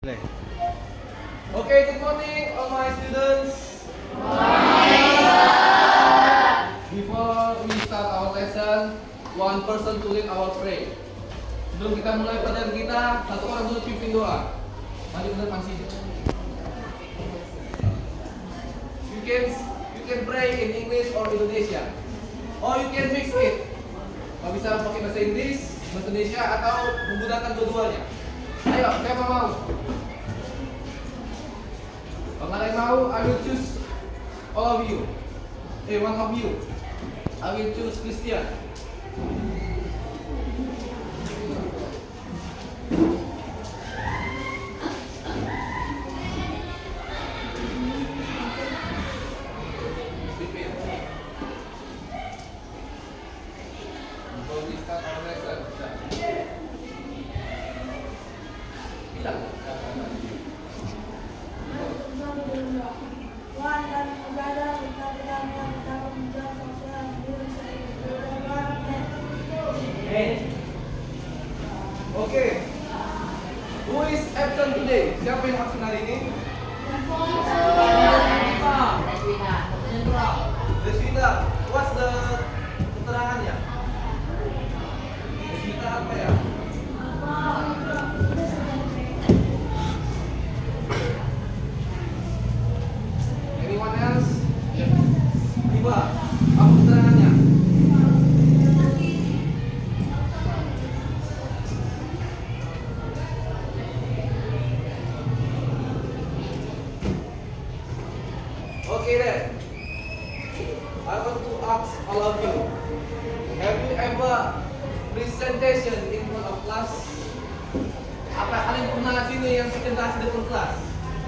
Okay, good morning all my students. Before we start our lesson, one person to lead our pray. Sebelum kita mulai pelajaran kita, satu orang dulu pimpin doa. Maju ke depan sini. You can pray in English or Indonesia, or you can mix it. Kalau bisa pakai bahasa Inggris, bahasa Indonesia, atau menggunakan dua-duanya. Ayo, siapa mau? Kalau nggak mau, I will choose all of you. One of you. I will choose Christian. Before we start our lesson, bilang. Okay. Who is absent today? Siapa yang absen hari ini? Deswita. What's the keterangannya? Deswita apa ya? Anyone else? Iba. Apa keterangannya? Okay then. I want to ask all of you. Have you ever presentation in front of class? Apa kalian pernah sini yang presentasi di depan kelas?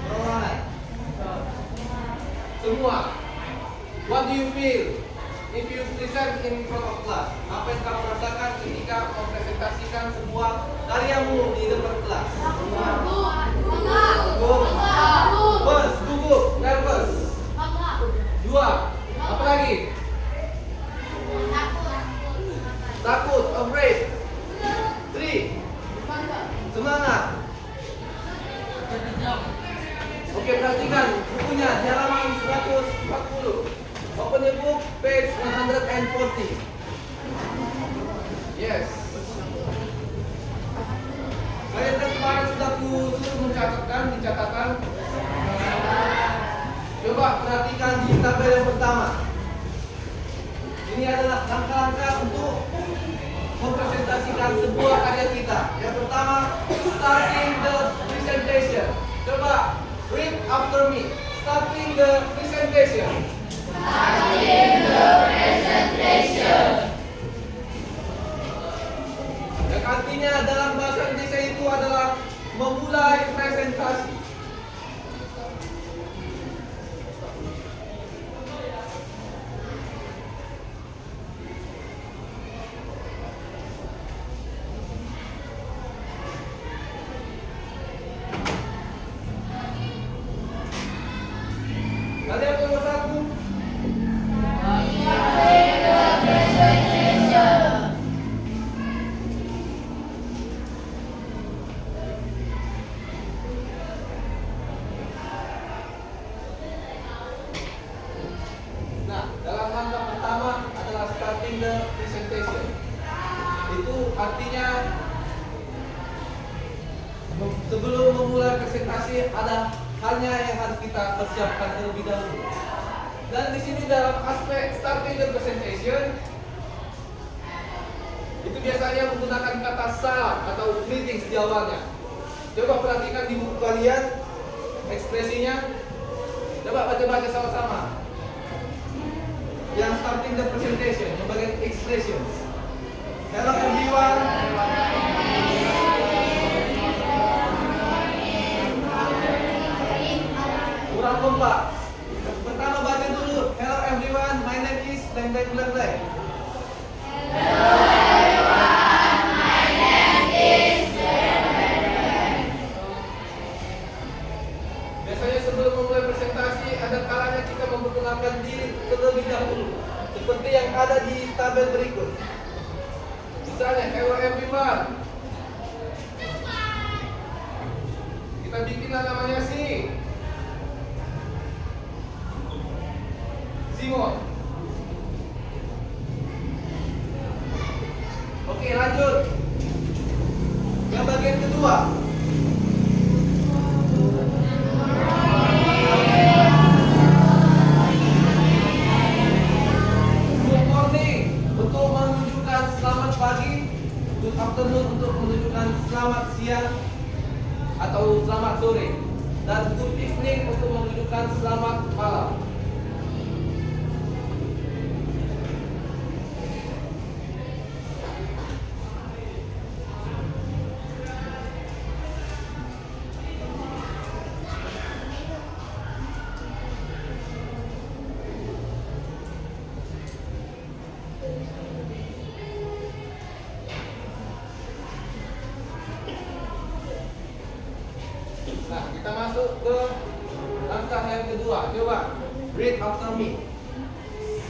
Perorangan. Semua. What do you feel if you present in front of class? Apa yang kamu rasakan ketika mempresentasikan semua karyamu di depan kelas? Gugup, nervous. Dua. Apa lagi? Takut, afraid. Three. Semangat. Oke, perhatikan bukunya di halaman 140. Open the book, page 140. Yes. Kalian kan kemarin sudah suruh mencatatkan di catatan. Coba perhatikan di tabel yang pertama. Ini adalah langkah-langkah untuk mempresentasikan sebuah karya kita. Yang pertama, starting the presentation. Coba read after me. Starting the presentation. Yang artinya dalam bahasa Indonesia itu adalah memulai presentasi. Ada yang nomor satu? Nah, dalam langkah pertama adalah starting the presentation. Itu artinya sebelum memulai presentasi ada halnya yang harus kita persiapkan terlebih dahulu. Dan di sini dalam aspek starting the presentation itu biasanya menggunakan kata salam atau greetings di awalnya. Coba perhatikan di buku kalian ekspresinya. Coba baca-baca sama-sama. Yang starting the presentation, yang bagian expressions. Hello everyone. Kurang kompak. Pertama baca dulu. Hello everyone, my name is blank. Biasanya sebelum memulai presentasi ada kalanya kita memperkenalkan diri terlebih dahulu, seperti yang ada di tabel berikut. Misalnya, hello everyone. Kita bikinlah namanya Simon. Oke, lanjut. Yang bagian kedua. Good morning untuk menunjukkan selamat pagi. Good afternoon untuk menunjukkan selamat siang atau selamat sore. Dan good evening untuk menunjukkan selamat malam. Nah, kita masuk ke langkah yang kedua. Coba read after me.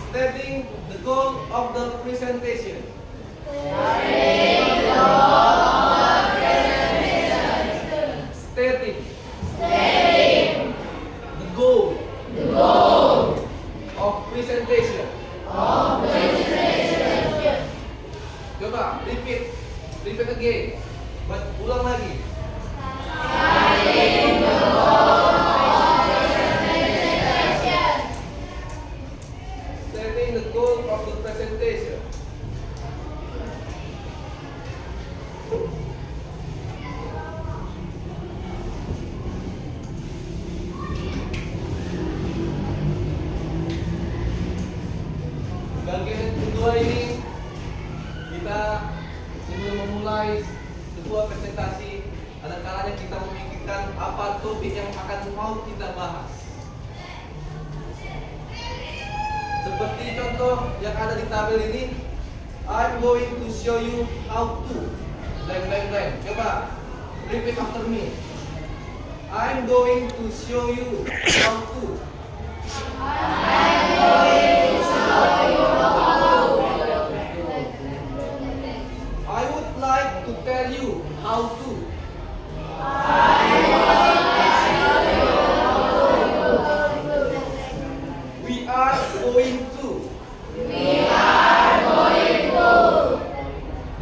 Stating the goal of the presentation. Stating the goal of presentation. Coba repeat again. Ulang lagi. Setting the goal of the presentation. Bagian kedua ini kita sebelum memulai sebuah presentasi, ada kalanya kita memikirkan apa topik yang akan mau kita bahas. Seperti contoh yang ada di tabel ini, I'm going to show you how to blank. Coba repeat after me. I'm going to show you how to. I would like to tell you how to. We are going to.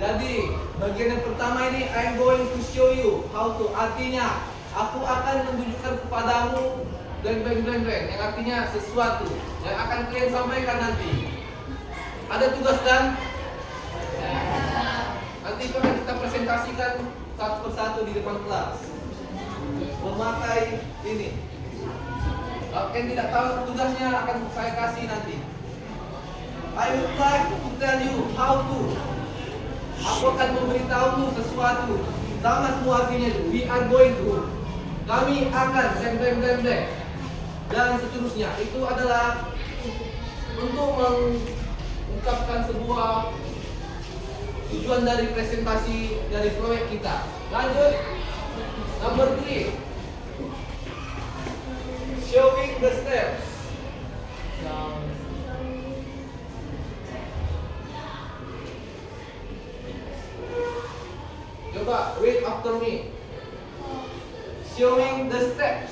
Jadi bagian yang pertama ini I'm going to show you how to, artinya aku akan menunjukkan kepadamu blank, yang artinya sesuatu yang akan kalian sampaikan nanti. Ada tugas dan nanti itu akan kita presentasikan satu persatu di depan kelas memakai ini. Kalau kalian tidak tahu tugasnya akan saya kasih nanti. I would like to tell you how to. Aku akan memberitahumu sesuatu. Sama semua artinya itu. We are going to. Kami akan blank. Dan seterusnya. Itu adalah untuk mengungkapkan sebuah tujuan dari presentasi dari proyek kita. Lanjut. Number 3. Showing the steps. Coba read after me. Showing the steps.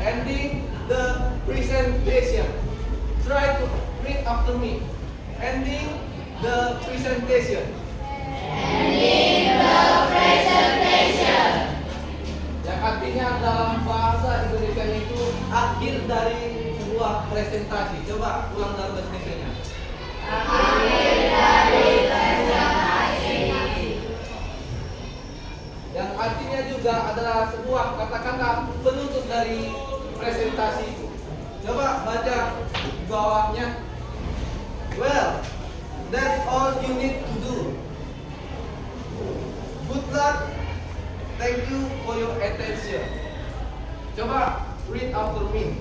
Ending the presentation. Try to read after me. Ending the presentation. Yang artinya dalam bahasa Indonesia itu akhir dari sebuah presentasi. Coba ulang dalam bahasa Indonesia. Akhir dari presentasi. Yang artinya juga adalah sebuah kata-kata penutup dari presentasi itu. Coba baca bawahnya. Well, that's all you need to do. Good luck. Thank you for your attention. Coba read after me.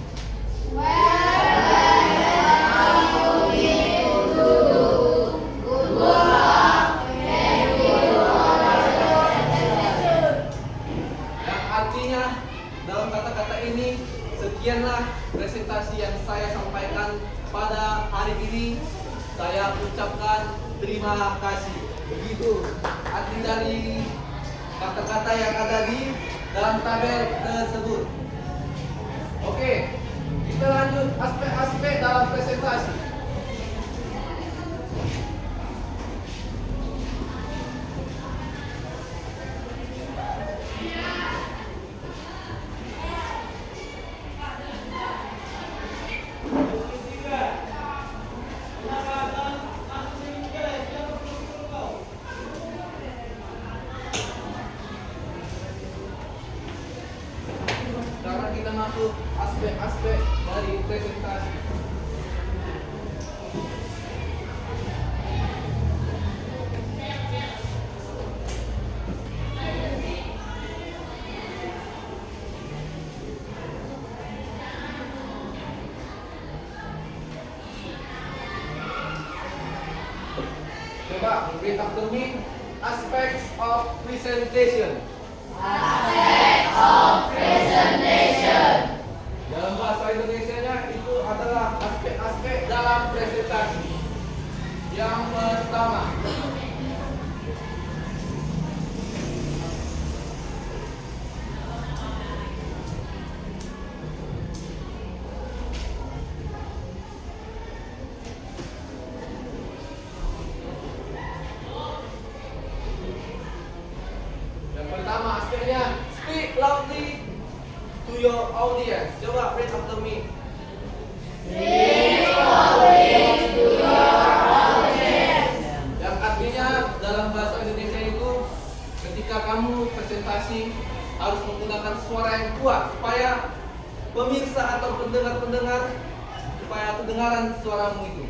artinya dalam kata-kata ini, sekianlah presentasi yang saya sampaikan pada hari ini. Saya ucapkan terima kasih. Begitu arti dari kata-kata yang ada di dalam tabel tersebut. Oke, kita lanjut aspek-aspek dalam presentasi. Sekarang kita masuk aspek-aspek dari presentasi. Coba read after me. Aspects of presentation. Dalam bahasa Indonesianya itu adalah aspek-aspek dalam presentasi. Yang pertama, aspeknya speak loudly to your audience. Coba read after me. Speak loudly to your audience. Yang artinya dalam bahasa Indonesia itu ketika kamu presentasi harus menggunakan suara yang kuat supaya pemirsa atau pendengar-pendengar supaya kedengaran suaramu itu.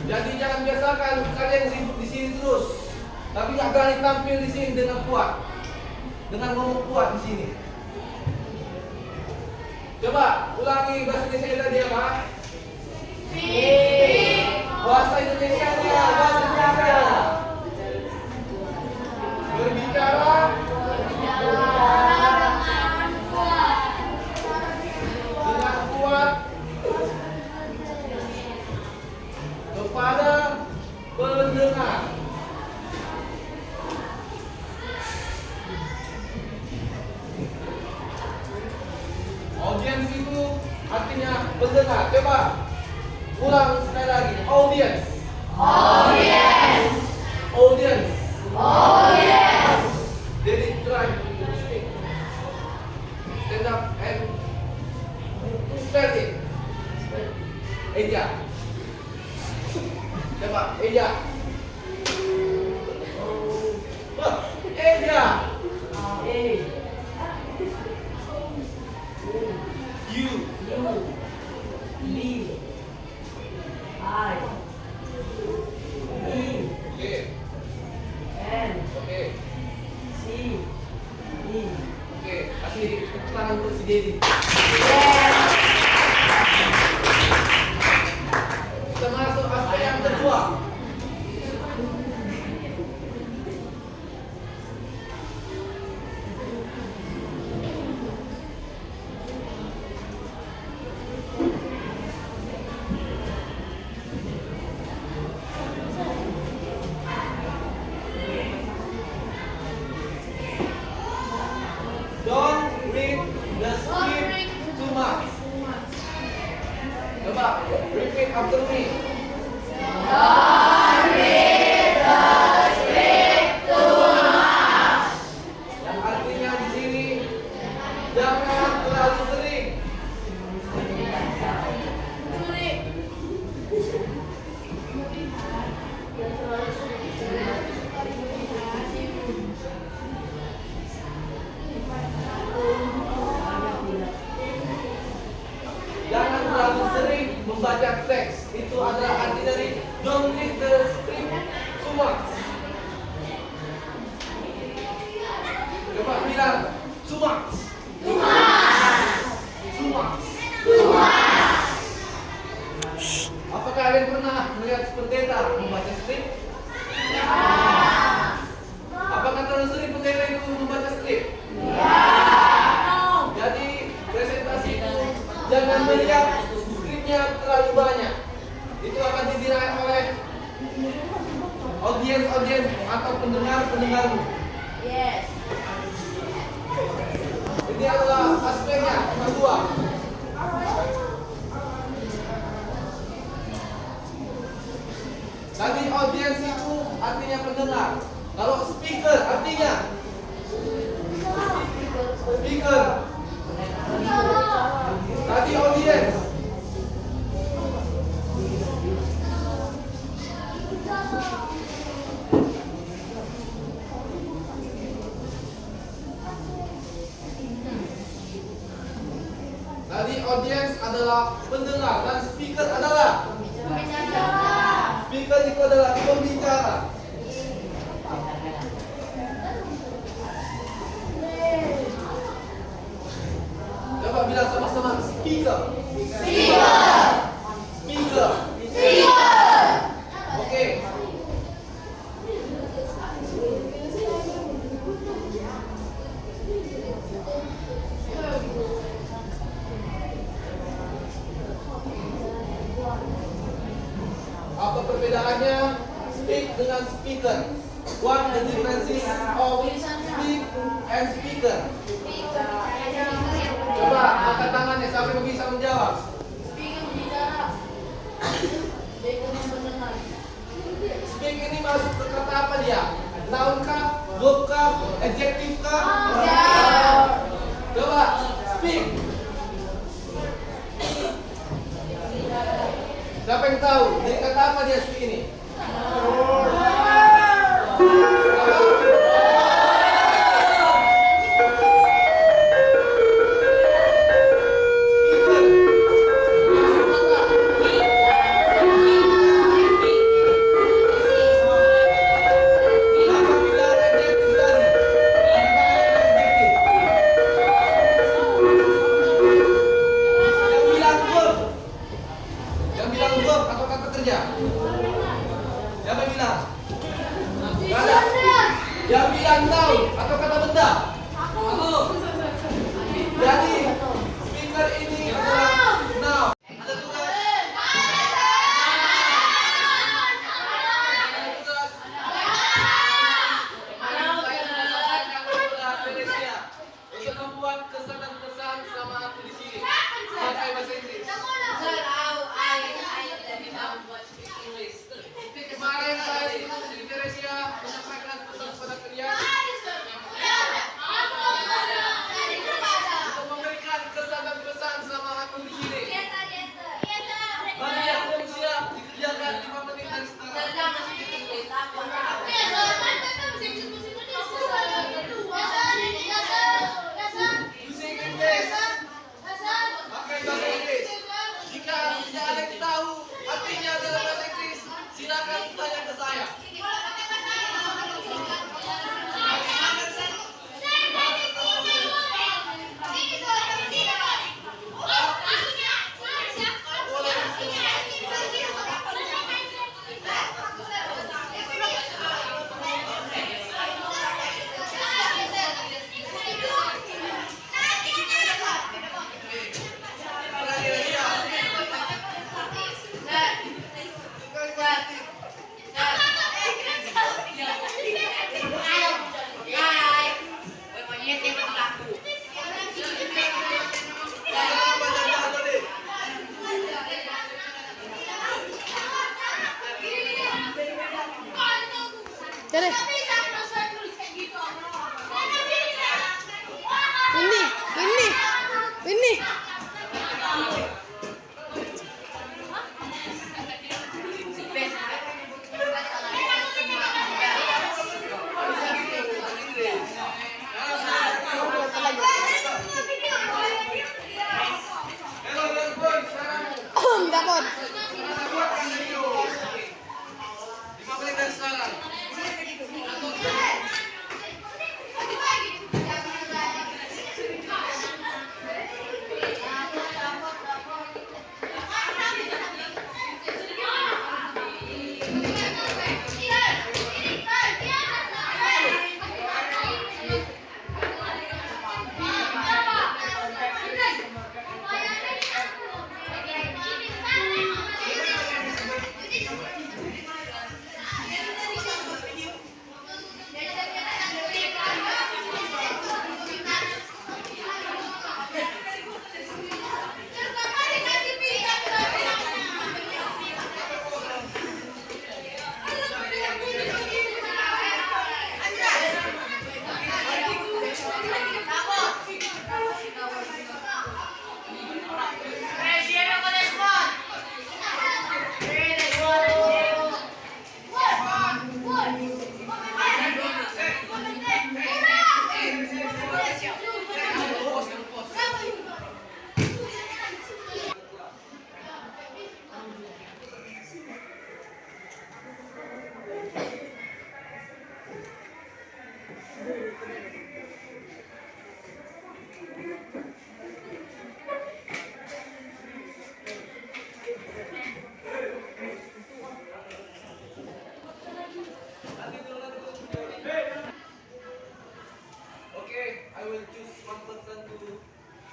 Jadi jangan biasakan kalian ribut di sini terus, tapi nggak berani tampil di sini dengan kuat, dengan ngomong kuat di sini. Coba ulangi bahasa Indonesia tadi apa? Bahasa Indonesia-nya, bahasa Indonesia. Berbicara dengan kuat kepada pendengar. Audience itu artinya pendengar. Coba ulang sekali lagi. Audience. Audience. Audience. Audience. Jadi try to speak. Stand up and start it. Eja. Coba Eja. Eja. You. Oke. Oke, kasih tepuk tangan untuk si Dedi. Kita masuk aspek yang kedua. Don't read the script too much. Coba repeat after me. Don't read the script too much. Yang artinya di sini jangan terlalu sering. Jangan terlalu sering membaca teks. Itu adalah arti dari don't read the script too much. Coba bilang too much. Too much. Too much. Too much. Apakah kalian pernah melihat pendeta membaca skrip? Apakah terlalu sering pendeta itu membaca skrip? skrip? Jadi presentasi itu jangan melihat skripnya terlalu banyak. Itu akan didiraih oleh audiens atau pendengarmu. Yes. Ini adalah aspeknya nomor 2. Tadi audiens itu artinya pendengar. Kalau speaker artinya speaker. Tadi audiens. Tadi audiens adalah pendengar dan speaker adalah speaker itu adalah pembicara. Coba bilang sama-sama speaker. Speaker. Oke. Apa perbedaannya speak dengan speaker? What the differences of speak and speaker? Coba angkat tangannya, siapa yang bisa menjawab? Speak ini masuk ke kata apa dia? Noun kah? Verb kah? Adjective kah? Coba speak. Siapa yang tahu? Dari kata apa dia speak ini? Yang bilang noun atau kata benda? Aku. Jadi speaker ini adalah noun. Ada tugas. Untuk membuat kesan dan pesan sama aku di sini. Pakai bahasa Inggris. Kemarin saya di Teresia menyampaikan pesan kepada kalian.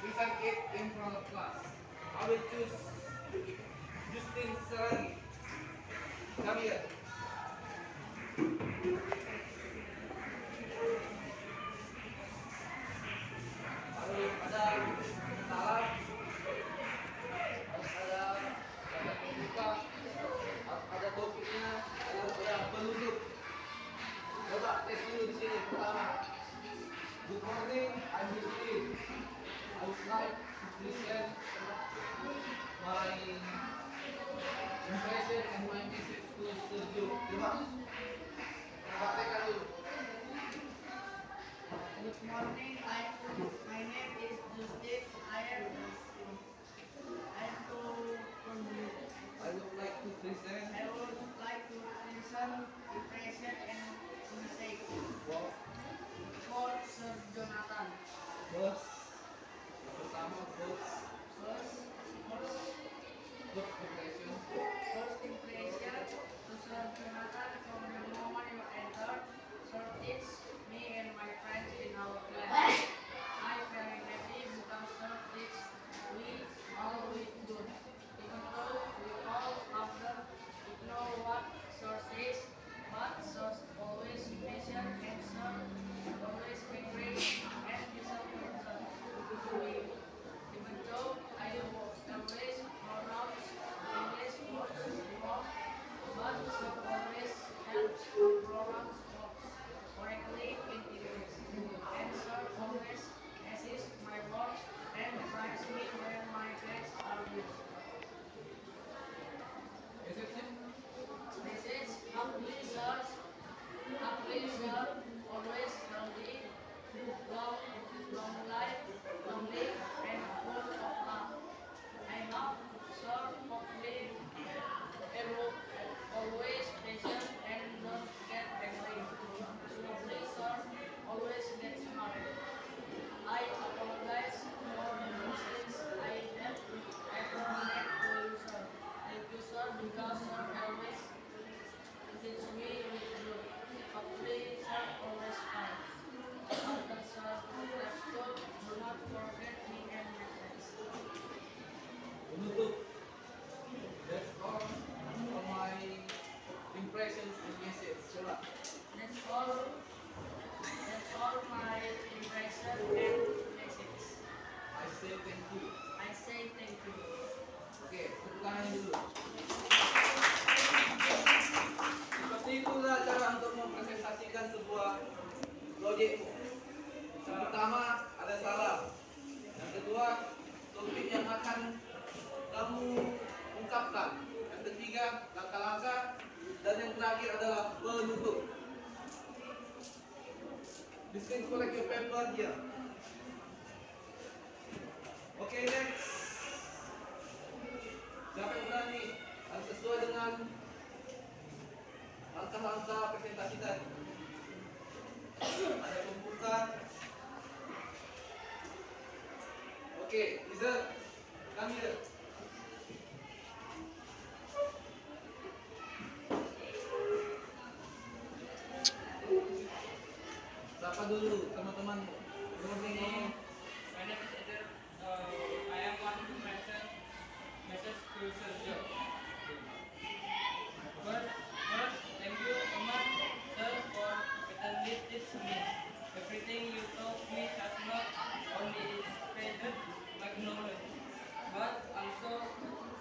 present it in front of class. I will choose Justin Saragi. Come here. Lalu ada salam, ada pembuka, ada topiknya, ada penutup. Coba tes dulu di sini pertama. Good morning, I'm Justin. I would like to present my impression and my message to Sergio. Coba, praktekkan dulu. Good morning. My name is Justin. I would like to present Impression and mistake what for Sir Jonathan. was pertama first impression. First impression to Sir Jonathan from the moment you entered. Sir teach me and my friends in our class. I very happy because Sir teach we all with good. Even though we all after know what Sir says, but Sir always patient and Sir always encourage and disappointed to me. Even though I always pronounce English words wrong, but Sir always helps to pronounce words correctly in English. And Sir always assists my work and advises me when my grades are good. This is happily Sir, always healthy, long life, and full of love. I hope Sir hopefully always patient and don't get angry. Hopefully Sir always get smart. I apologize for the mistakes I have ever made to you, Sir. Thank you, Sir, because Sir always teach me with good. Hopefully Sir always kind. After Sir left school, do not forget me and my friends. Penutup. That's all for my impressions and message. Coba. That's all my impression and message. I say thank you. I say thank you. Oke, tepuk tangan dulu. Seperti itulah cara untuk mempresentasikan sebuah proyek. Yang pertama ada salam. Yang kedua topik yang akan kamu ungkapkan. Yang ketiga langkah-langkah. Dan yang terakhir adalah penutup. Please collect your paper here. Oke, next. Siapa yang berani? Harus sesuai dengan langkah-langkah presentasi tadi. Ada pembuka. Oke, Izzat, come here. Sapa dulu teman-teman. Ngomong. My name is Eder. I am want to present message to Sergio. First, thank you, Omar, sir, for patiently teaching me. Everything you taught me has not only expanded my knowledge, but also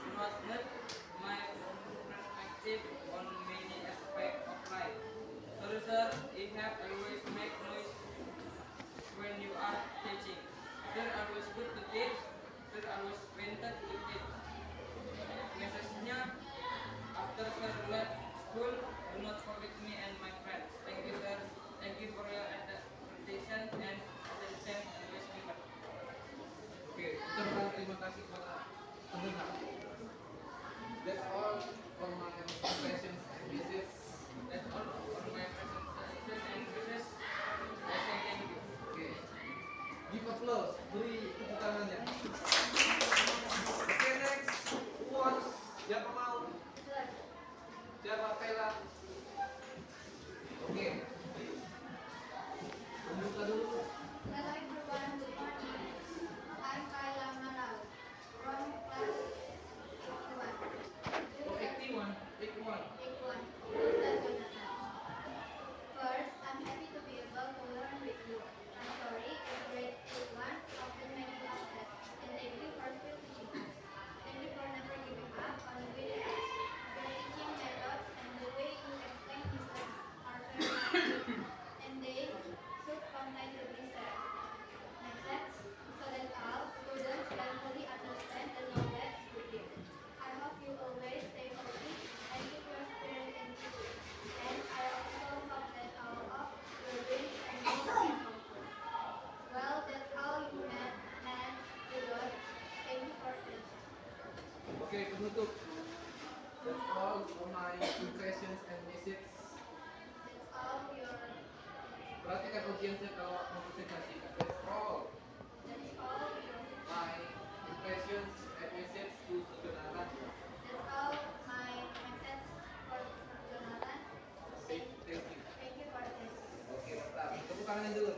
enhanced my perspective on many aspects of life. Sorry, sir, you have always make noise when you are teaching. Sir always good to teach. Sir always wanted to teach. Message-nya, after sir left school, do not forget me and my friends. Thank you, sir. Thank you for your attention and attention to the speaker. Oke, ucapkan terima kasih kepada pendengar. That's all for my impressions and message. That's all for my presentation and message. I say thank you. Oke. Give applause, beri tepuk tangannya. Oke, next. Who wants? Siapa mau? Siapa Pela? Oke. Pembuka dulu. Hello everyone, good morning. I'm Oke, penutup. That's all of my impressions and messages. Perhatikan audiensnya kalau mempresentasikan. That's all my impressions and messages to Jonathan. Thank you. Oke, mantap. Tepuk tangan dulu.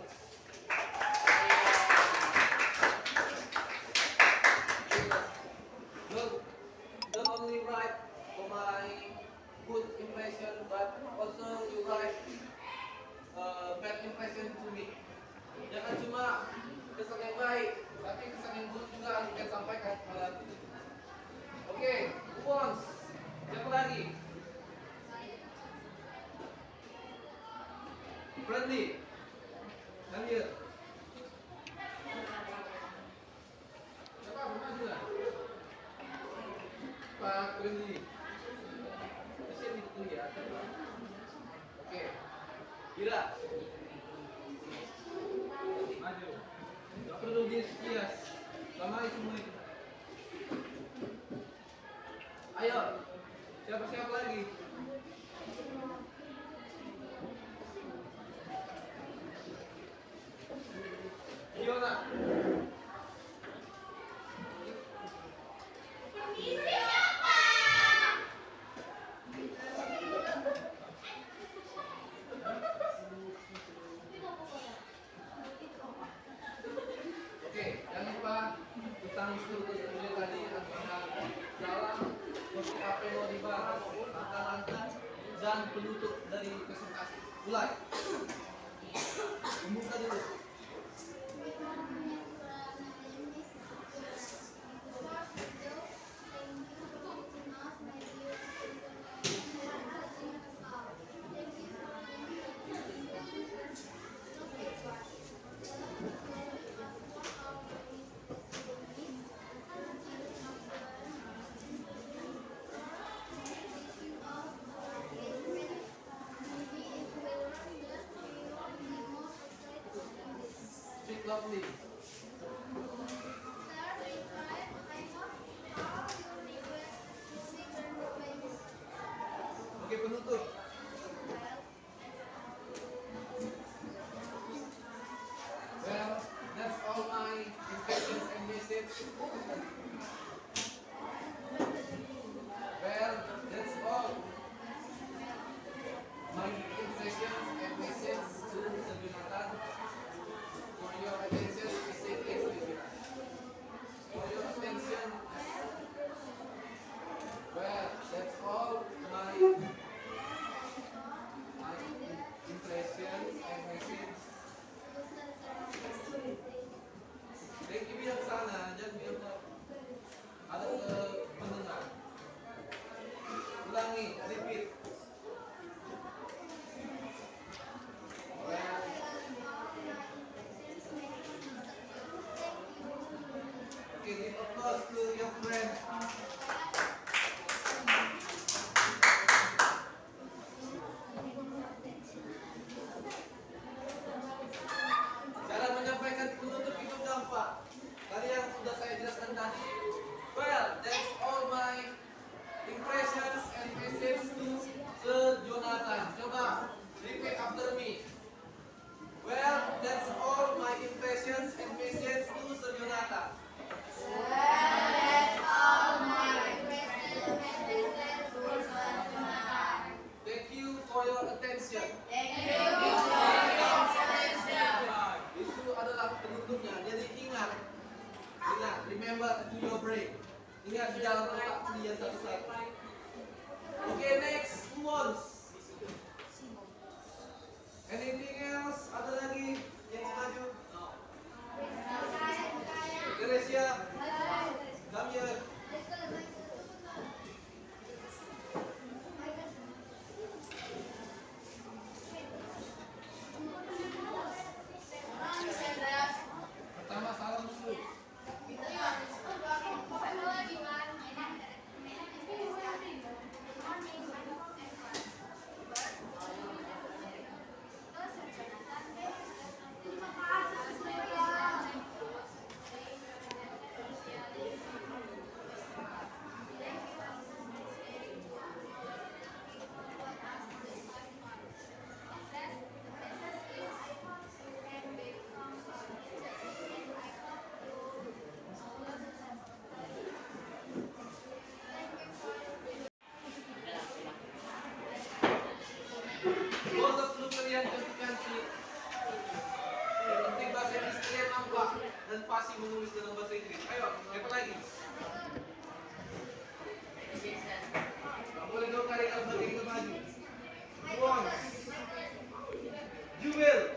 Don't only write for my good impression, but also you write bad impression to me. Jangan cuma kesan yang baik, tapi kesan yang buruk juga harus kita sampaikan kepada aku. Oke, who wants? Siapa lagi? Friendly. Come here. Siapa? Maju lah. Pak Friendly. Di sini dulu ya. Oke. Gila. Maju. Gak perlu dihias. Sama semua itu. Ayo. Siapa-siapa lagi? Fiona. Oke, jangan lupa tentang struktur tadi antara dalam seperti apa yang mau dibahas, langkah-langkah dan penutup dari presentasi. Mulai. Membuka dulu. Speak loudly. Oke, penutup. Well, that's all my impressions and messages. Well, that's all my impressions and messages to Sir Jonathan. For your attention, I say yes, for your attention. Well, that's all my impressions and messages. Thank you bilang sana, jangan bilang ada ke pendengar. Ulangi, repeat. Well, okay, give applause to your friend. Cara menyampaikan penutup itu gampang. Tadi yang sudah saya jelaskan tadi. Well, that's all my impressions and messages to Sir Jonathan. Coba repeat after me. Well, that's all my impressions and messages to Sir Jonathan. Thank you for your attention. Itu adalah penutupnya. Jadi ingat, remember to your brain. Ingat di dalam otak kalian satu-satu. Oke, next, who wants? Anything else? Ada lagi yang mau maju? Teresia, come here. Pertama salam dulu. fasih menulis dalam bahasa Inggris. Ayo, siapa lagi? Boleh dong tarik al-Fatihah ikut maju. Buang. Jumel.